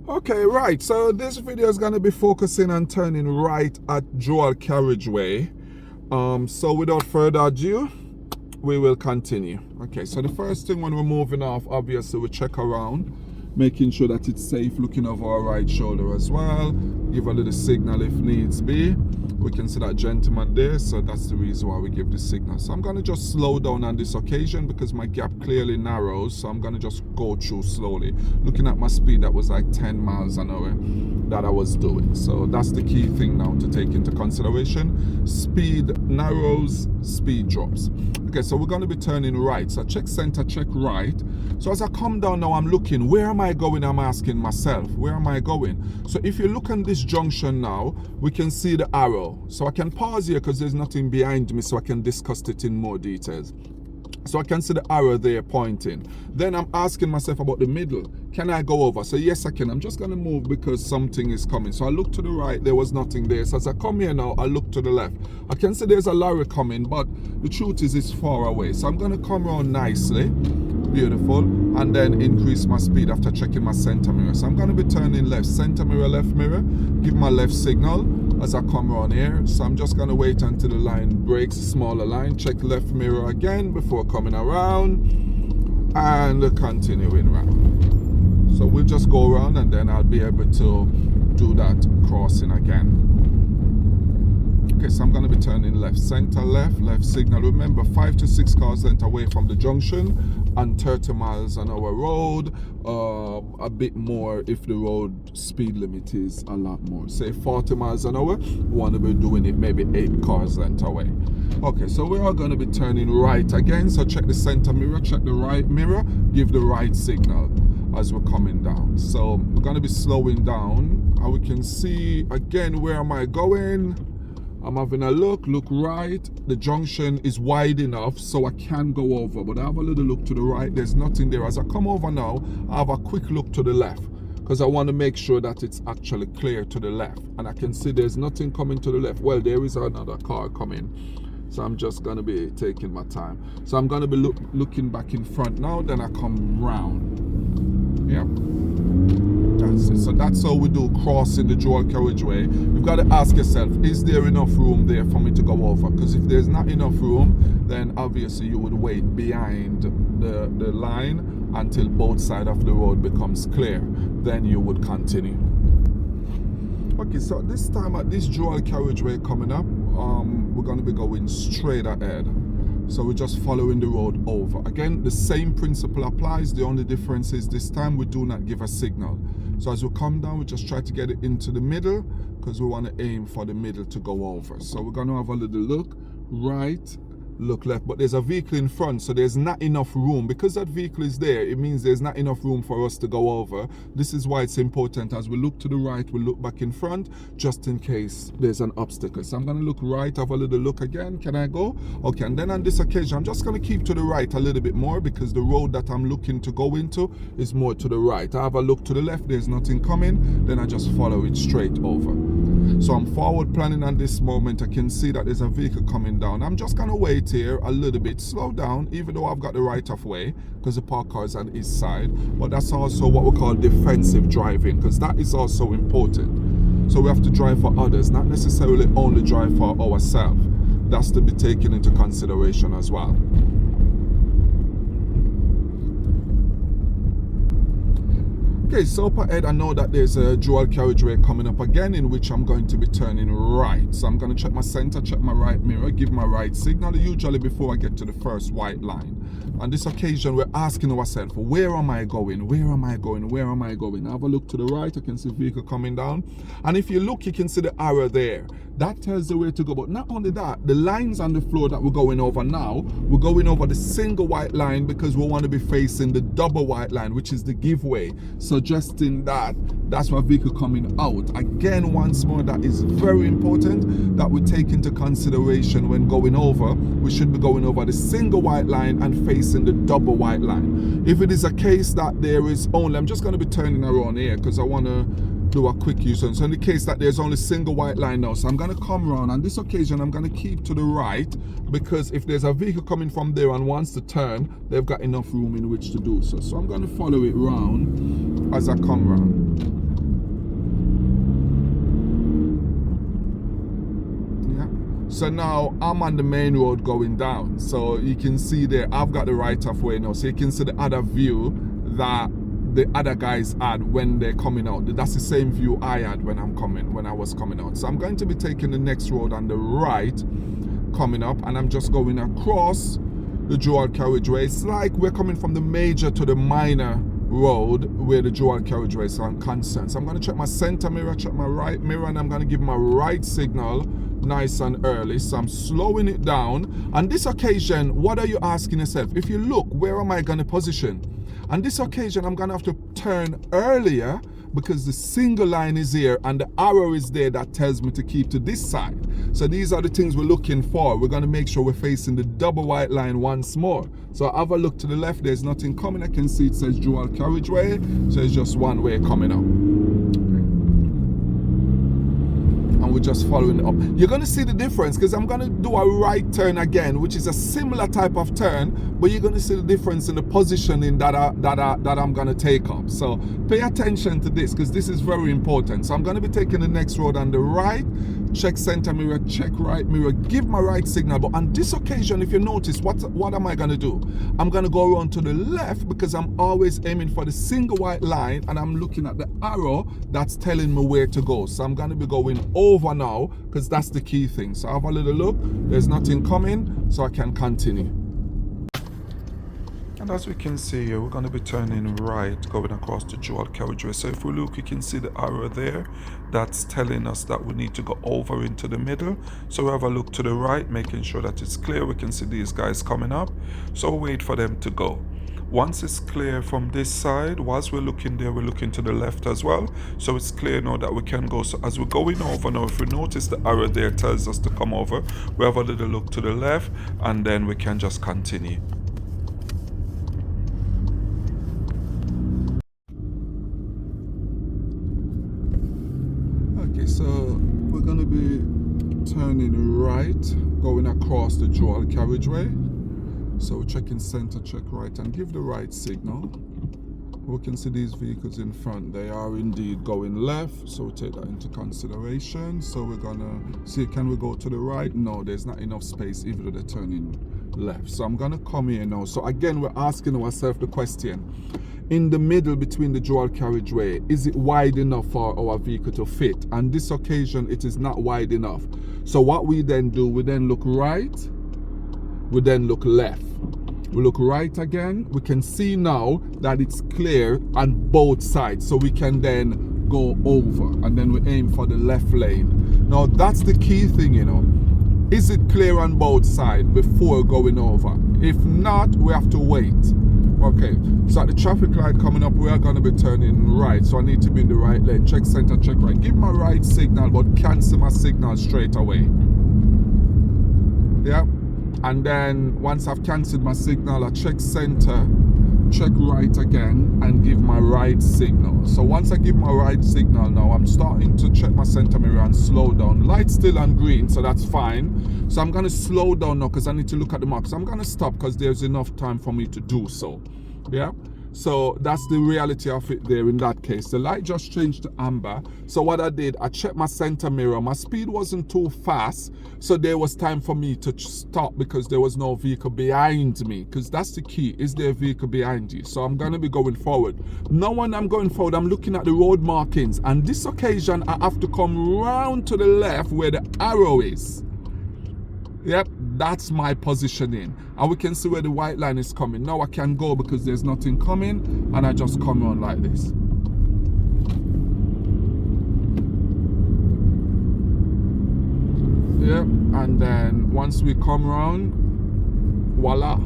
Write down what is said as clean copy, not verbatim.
Okay, right, so this video is going to be focusing on turning right at dual carriageway. So without further ado, we will continue. Okay, so the first thing when we're moving off, obviously we check around, making sure that it's safe, looking over our right shoulder as well, give a little signal if needs be. We can see that gentleman there, so that's the reason why we give the signal. So I'm going to just slow down on this occasion because my gap clearly narrows, so I'm going to just go through slowly. Looking at my speed, that was like 10 miles an hour that I was doing. So that's the key thing now to take into consideration. Speed narrows, speed drops. Okay, so we're going to be turning right. So check center, check right. So as I come down now, I'm looking, where am I going? I'm asking myself, where am I going? So if you look on this junction now, we can see the arrow. So I can pause here because there's nothing behind me, so I can discuss it in more details. So I can see the arrow there pointing. Then I'm asking myself about the middle. Can I go over? So yes, I can. I'm just going to move because something is coming. So I look to the right, there was nothing there. So as I come here now, I look to the left. I can see there's a lorry coming, but the truth is it's far away. So I'm going to come around nicely, beautiful, and then increase my speed after checking my center mirror. So I'm going to be turning left, center mirror, left mirror, give my left signal as I come around here. So I'm just going to wait until the line breaks, smaller line, check left mirror again before coming around and continuing round. So we'll just go around and then I'll be able to do that crossing again. Okay, so I'm going to be turning left, center left, left signal. Remember, 5 to 6 cars length away from the junction and 30 miles an hour road. A bit more if the road speed limit is a lot more. Say 40 miles an hour, we want to be doing it maybe 8 cars length away. Okay, so we are going to be turning right again. So check the center mirror, check the right mirror, give the right signal as we're coming down. So we're going to be slowing down and we can see again, where am I going? I'm having a look right. The junction is wide enough so I can go over, but I have a little look to the right. There's nothing there. As I come over now, I have a quick look to the left because I want to make sure that it's actually clear to the left. And I can see there's nothing coming to the left. Well, there is another car coming. So I'm just going to be taking my time. So I'm going to be looking back in front now, then I come round. Yep. That's it. So that's how we do crossing the dual carriageway. You've got to ask yourself, is there enough room there for me to go over? Because if there's not enough room, then obviously you would wait behind the line until both sides of the road becomes clear. Then you would continue. Okay, so this time at this dual carriageway coming up, we're going to be going straight ahead. So we're just following the road over. Again, the same principle applies. The only difference is this time we do not give a signal. So as we come down, we just try to get it into the middle because we want to aim for the middle to go over. So we're going to have a little look right, look left, but there's a vehicle in front, so there's not enough room. Because that vehicle is there, it means there's not enough room for us to go over. This is why it's important as we look to the right, we look back in front just in case there's an obstacle. So I'm going to look right, have a little look again. Can I go? Okay, and then on this occasion I'm just going to keep to the right a little bit more because the road that I'm looking to go into is more to the right. I have a look to the left, there's nothing coming, then I just follow it straight over. So I'm forward planning on this moment. I can see that there's a vehicle coming down. I'm just going to wait here a little bit, slow down, even though I've got the right of way because the park car is on his side. But that's also what we call defensive driving, because that is also important. So we have to drive for others, not necessarily only drive for ourselves. That's to be taken into consideration as well. Okay, so up ahead I know that there's a dual carriageway coming up again in which I'm going to be turning right. So I'm going to check my center, check my right mirror, give my right signal, usually before I get to the first white line. On this occasion we're asking ourselves, where am I going? Where am I going? Where am I going? I have a look to the right, I can see a vehicle coming down. And if you look, you can see the arrow there. That tells the way to go. But not only that, the lines on the floor that we're going over now, we're going over the single white line because we want to be facing the double white line, which is the giveaway, suggesting that that's why vehicle coming out. Again, once more, that is very important that we take into consideration when going over. We should be going over the single white line and facing the double white line. If it is a case that there is only, I'm just going to be turning around here because I want to do a quick U-turn. So in the case that there's only single white line now, so I'm going to come around. On this occasion, I'm going to keep to the right because if there's a vehicle coming from there and wants to turn, they've got enough room in which to do so. So I'm going to follow it round as I come round. So now I'm on the main road going down. So you can see there, I've got the right of way now. So you can see the other view that the other guys had when they're coming out. That's the same view I had when I was coming out. So I'm going to be taking the next road on the right, coming up, and I'm just going across the dual carriageway. It's like we're coming from the major to the minor road where the dual carriageway is concerned. So I'm going to check my center mirror, check my right mirror, and I'm going to give my right signal nice and early. So I'm slowing it down. On this occasion, what are you asking yourself? If you look, where am I going to position? On this occasion, I'm going to have to turn earlier because the single line is here and the arrow is there that tells me to keep to this side. So these are the things we're looking for. We're going to make sure we're facing the double white line once more. So I have a look to the left. There's nothing coming. I can see it says dual carriageway. So it's just one way coming up. And we're just following it up. You're going to see the difference because I'm going to do a right turn again, which is a similar type of turn, but you're going to see the difference in the positioning that I'm going to take up. So pay attention to this because this is very important. So I'm going to be taking the next road on the right, check center mirror, check right mirror, give my right signal. But on this occasion, if you notice, what am I going to do? I'm going to go around to the left because I'm always aiming for the single white line and I'm looking at the arrow that's telling me where to go. So I'm going to be going over now because that's the key thing. So have a little look. There's nothing coming, so I can continue. And as we can see here, we're going to be turning right, going across the dual carriageway. So if we look, you can see the arrow there. That's telling us that we need to go over into the middle. So we have a look to the right, making sure that it's clear. We can see these guys coming up. So we'll wait for them to go. Once it's clear from this side, whilst we're looking there, we're looking to the left as well. So it's clear now that we can go. So as we're going over now, if we notice the arrow there tells us to come over, we have a little look to the left and then we can just continue. Okay, so we're going to be turning right, going across the dual carriageway. So we're checking center, check right, and give the right signal. We can see these vehicles in front. They are indeed going left, so we take that into consideration. So we're gonna see, can we go to the right? No, there's not enough space even though they're turning left. So I'm gonna come here now. So again, we're asking ourselves the question, in the middle between the dual carriageway, is it wide enough for our vehicle to fit? On this occasion, it is not wide enough. So what we then do, we then look right, we then look left. We look right again. We can see now that it's clear on both sides. So we can then go over and then we aim for the left lane. Now that's the key thing, you know. Is it clear on both sides before going over? If not, we have to wait. Okay, so at the traffic light coming up, we are going to be turning right. So I need to be in the right lane. Check center, check right. Give my right signal, but cancel my signal straight away. Yeah. And then once I've cancelled my signal, I check center, check right again, and give my right signal. So once I give my right signal now, I'm starting to check my center mirror and slow down. Light's still on green, so that's fine. So I'm going to slow down now because I need to look at the mark. So I'm going to stop because there's enough time for me to do so. Yeah. So that's the reality of it there in that case. The light just changed to amber. So what I did, I checked my center mirror. My speed wasn't too fast. So there was time for me to stop because there was no vehicle behind me. Because that's the key. Is there a vehicle behind you? So I'm going to be going forward. Now when I'm going forward, I'm looking at the road markings. And this occasion, I have to come round to the left where the arrow is. Yep, that's my positioning. And we can see where the white line is coming. Now I can go because there's nothing coming. And I just come on like this. Yep, and then once we come around, voila.